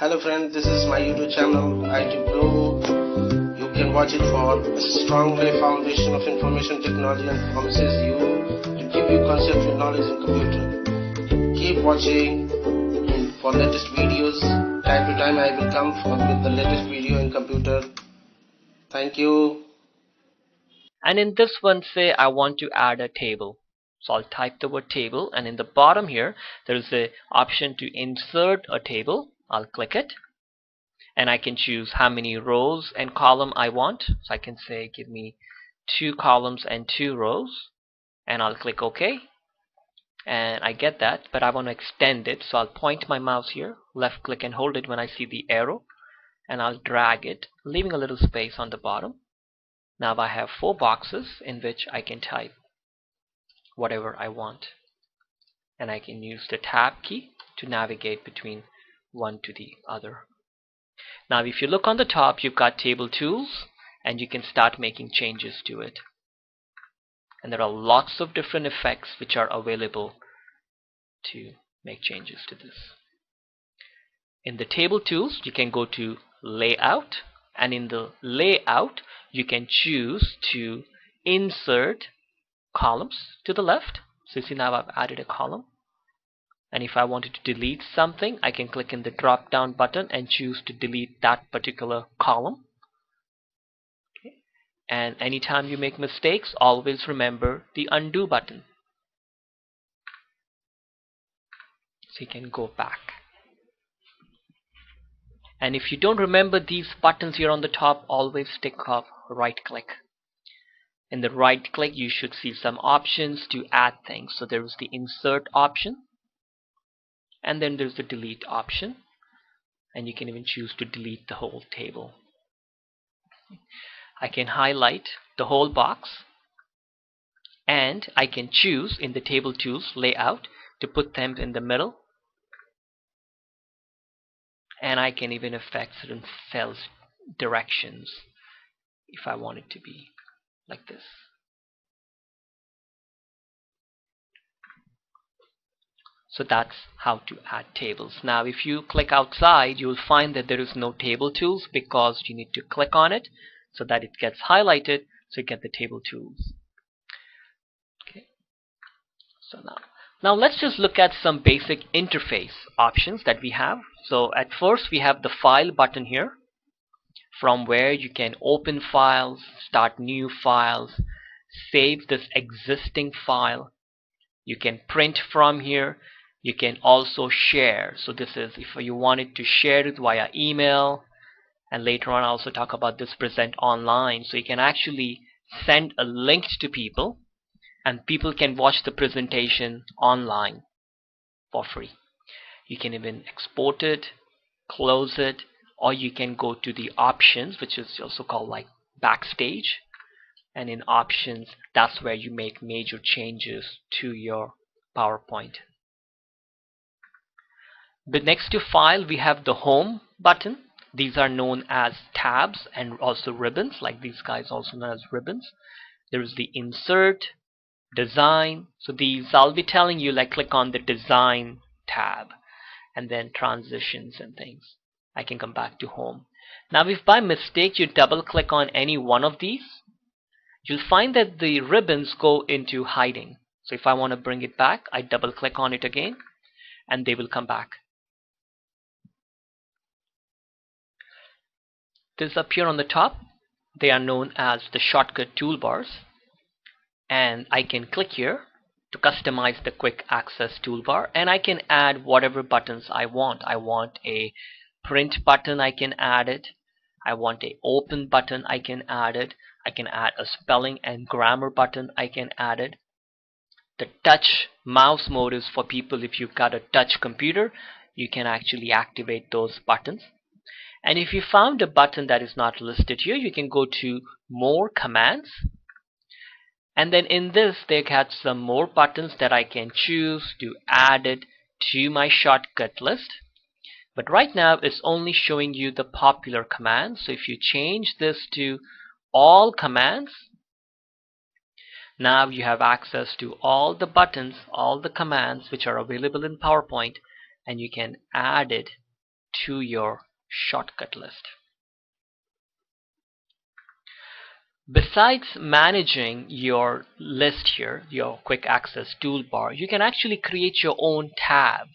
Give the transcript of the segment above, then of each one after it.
Hello friends, this is my YouTube channel IT Pro. You can watch it for a strongly foundation of information technology and promises you to give you conceptual knowledge in computer. Keep watching for latest videos. Time to time I will come with the latest video in computer. Thank you. And in this one, say I want to add a table. So I'll type the word table, and in the bottom here there is the option to insert a table. I'll click it, and I can choose how many rows and column I want. So I can say give me 2 columns and 2 rows, and I'll click OK, and I get that, but I want to extend it. So I'll point my mouse here, left click and hold it when I see the arrow, and I'll drag it, leaving a little space on the bottom. Now I have 4 boxes in which I can type whatever I want, and I can use the tab key to navigate between one to the other. Now if you look on the top, you've got table tools, and you can start making changes to it, and there are lots of different effects which are available to make changes to this. In the table tools, you can go to layout, and in the layout you can choose to insert columns to the left. So you see now I've added a column, and if I wanted to delete something, I can click in the drop down button and choose to delete that particular column. Okay. And anytime you make mistakes, always remember the undo button, so you can go back. And if you don't remember these buttons here on the top, always stick off right click. In the right click you should see some options to add things. So there is the insert option, and then there's the delete option, and you can even choose to delete the whole table. I can highlight the whole box, and I can choose in the table tools layout to put them in the middle, and I can even affect certain cells directions if I want it to be like this. So that's how to add tables. Now if you click outside, you'll find that there is no table tools, because you need to click on it so that it gets highlighted, so you get the table tools. Okay. So now let's just look at some basic interface options that we have. So at first we have the file button here, from where you can open files, start new files, save this existing file. You can print from here. You can also share. So this is if you wanted to share it via email, and later on I'll also talk about this present online. So you can actually send a link to people, and people can watch the presentation online for free. You can even export it, close it, or you can go to the options, which is also called like backstage, and in options that's where you make major changes to your PowerPoint. But next to file we have the home button. These are known as tabs and also ribbons, like these guys also known as ribbons. There is the insert, design. So these I'll be telling you, like click on the design tab, and then transitions and things. I can come back to home. Now if by mistake you double click on any one of these, you'll find that the ribbons go into hiding. So if I want to bring it back, I double click on it again, and they will come back. These appear on the top. They are known as the shortcut toolbars, and I can click here to customize the quick access toolbar, and I can add whatever buttons I want. I want a print button, I can add it. I want a open button, I can add it. I can add a spelling and grammar button, I can add it. The touch mouse mode is for people if you've got a touch computer. You can actually activate those buttons. And if you found a button that is not listed here, you can go to more commands, and then in this they got some more buttons that I can choose to add it to my shortcut list. But right now it's only showing you the popular commands. So if you change this to all commands, now you have access to all the buttons, all the commands which are available in PowerPoint, and you can add it to your shortcut list. Besides managing your list here, your quick access toolbar, you can actually create your own tab.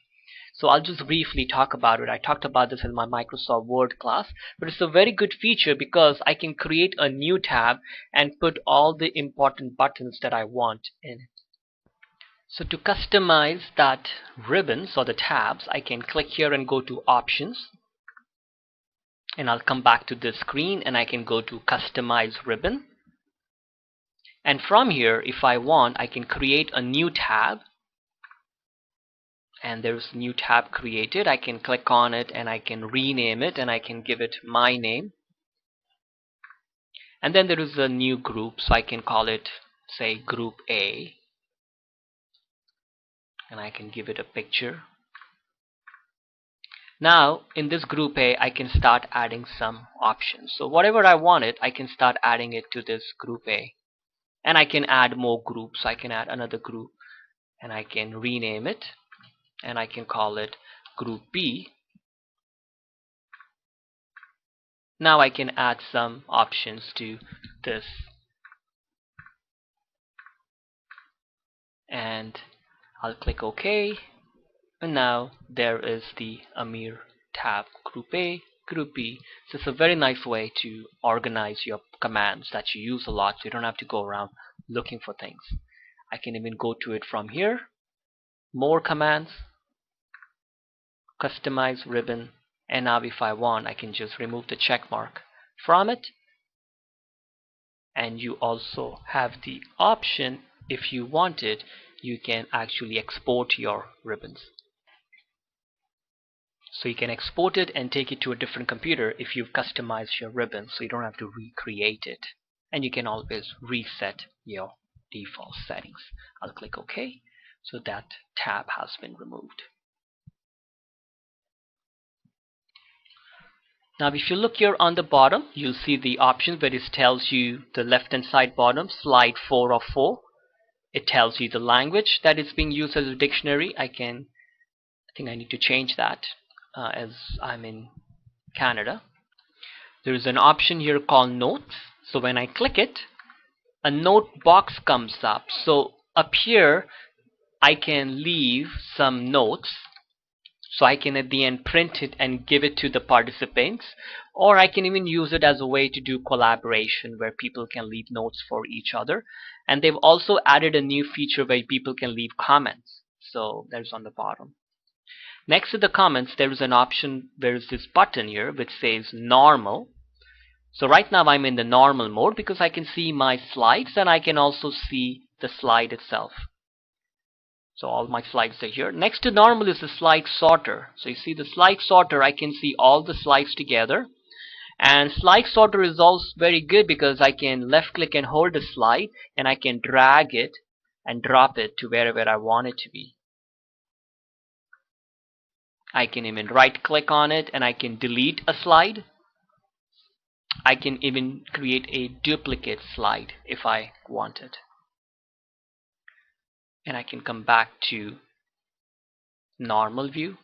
So I'll just briefly talk about it. I talked about this in my Microsoft Word class, but it's a very good feature because I can create a new tab and put all the important buttons that I want in it. So to customize that ribbons or the tabs, I can click here and go to Options. And I'll come back to this screen and I can go to Customize Ribbon. And from here, if I want, I can create a new tab. And there's a new tab created. I can click on it and I can rename it and I can give it my name. And then there is a new group, so I can call it, say, Group A. And I can give it a picture. Now in this group A, I can start adding some options. So whatever I wanted, I can start adding it to this group A. And I can add more groups. I can add another group and I can rename it and I can call it Group B. Now I can add some options to this. And I'll click OK. And now there is the Amir tab, Group A, Group B. So it's a very nice way to organize your commands that you use a lot, so you don't have to go around looking for things. I can even go to it from here, More Commands, Customize Ribbon, and now if I want, I can just remove the check mark from it. And you also have the option, if you wanted, you can actually export your ribbons. So you can export it and take it to a different computer if you've customized your ribbon, so you don't have to recreate it. And you can always reset your default settings. I'll click OK. So that tab has been removed. Now if you look here on the bottom, you'll see the options where it tells you the left hand side bottom, slide 4 of 4. It tells you the language that is being used as a dictionary. I think I need to change that. As I'm in Canada. There is an option here called Notes. So when I click it, a note box comes up. So up here, I can leave some notes. So I can at the end print it and give it to the participants. Or I can even use it as a way to do collaboration where people can leave notes for each other. And they've also added a new feature where people can leave comments. So there's on the bottom. Next to the comments, there is an option, there is this button here which says normal. So right now I'm in the normal mode because I can see my slides and I can also see the slide itself. So all my slides are here. Next to normal is the slide sorter. So you see the slide sorter, I can see all the slides together. And slide sorter is also very good because I can left click and hold the slide and I can drag it and drop it to wherever I want it to be. I can even right click on it and I can delete a slide. I can even create a duplicate slide if I wanted. And I can come back to normal view.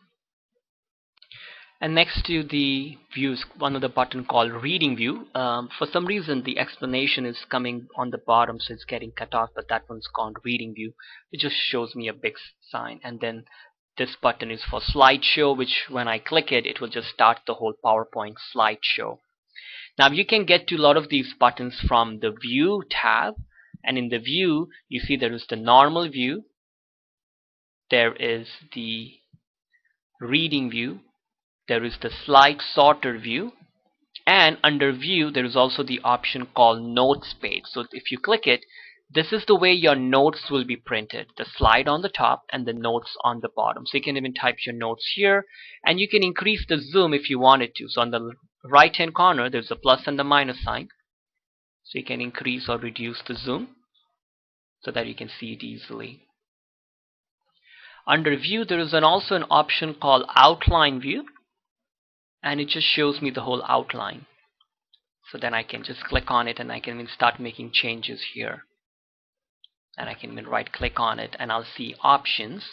And next to the views, one other button called reading view. For some reason the explanation is coming on the bottom, so it's getting cut off, but that one's called reading view. It just shows me a big sign. And then this button is for slideshow, which when I click it, it will just start the whole PowerPoint slideshow. Now you can get to a lot of these buttons from the View tab. And in the View, you see there is the normal view. There is the reading view. There is the slide sorter view. And under View, there is also the option called Notes page. So if you click it, this is the way your notes will be printed. The slide on the top and the notes on the bottom. So you can even type your notes here. And you can increase the zoom if you wanted to. So on the right hand corner, there's a plus and the minus sign. So you can increase or reduce the zoom so that you can see it easily. Under View, there is also an option called Outline View. And it just shows me the whole outline. So then I can just click on it and I can even start making changes here. And I can even right click on it and I'll see options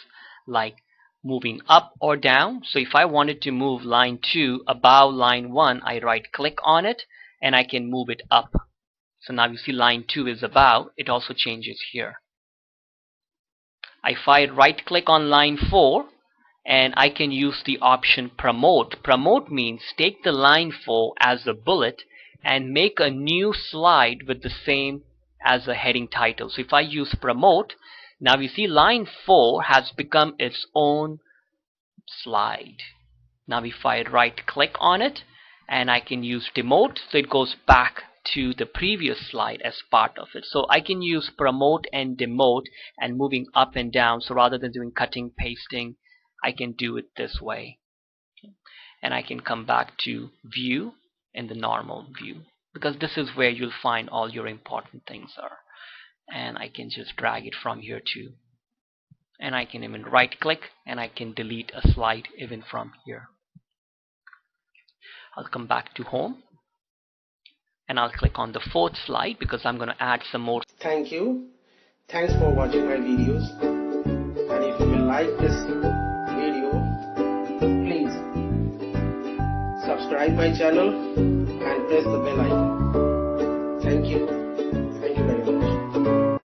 like moving up or down. So if I wanted to move line 2 above line 1, I right click on it and I can move it up. So now you see line 2 is above, it also changes here. If I right click on line 4, and I can use the option promote. Promote means take the line 4 as a bullet and make a new slide with the same as a heading title. So if I use promote, now you see line 4 has become its own slide. Now if I right click on it and I can use demote, so it goes back to the previous slide as part of it. So I can use promote and demote and moving up and down. So rather than doing cutting, pasting, I can do it this way. And I can come back to view in the normal view, because this is where you'll find all your important things are. And I can just drag it from here too. And I can even right click and I can delete a slide even from here. I'll come back to home and I'll click on the 4th slide because I'm going to add some more. Thank you. Thanks for watching my videos. And if you like this video, please subscribe my channel and press the bell icon.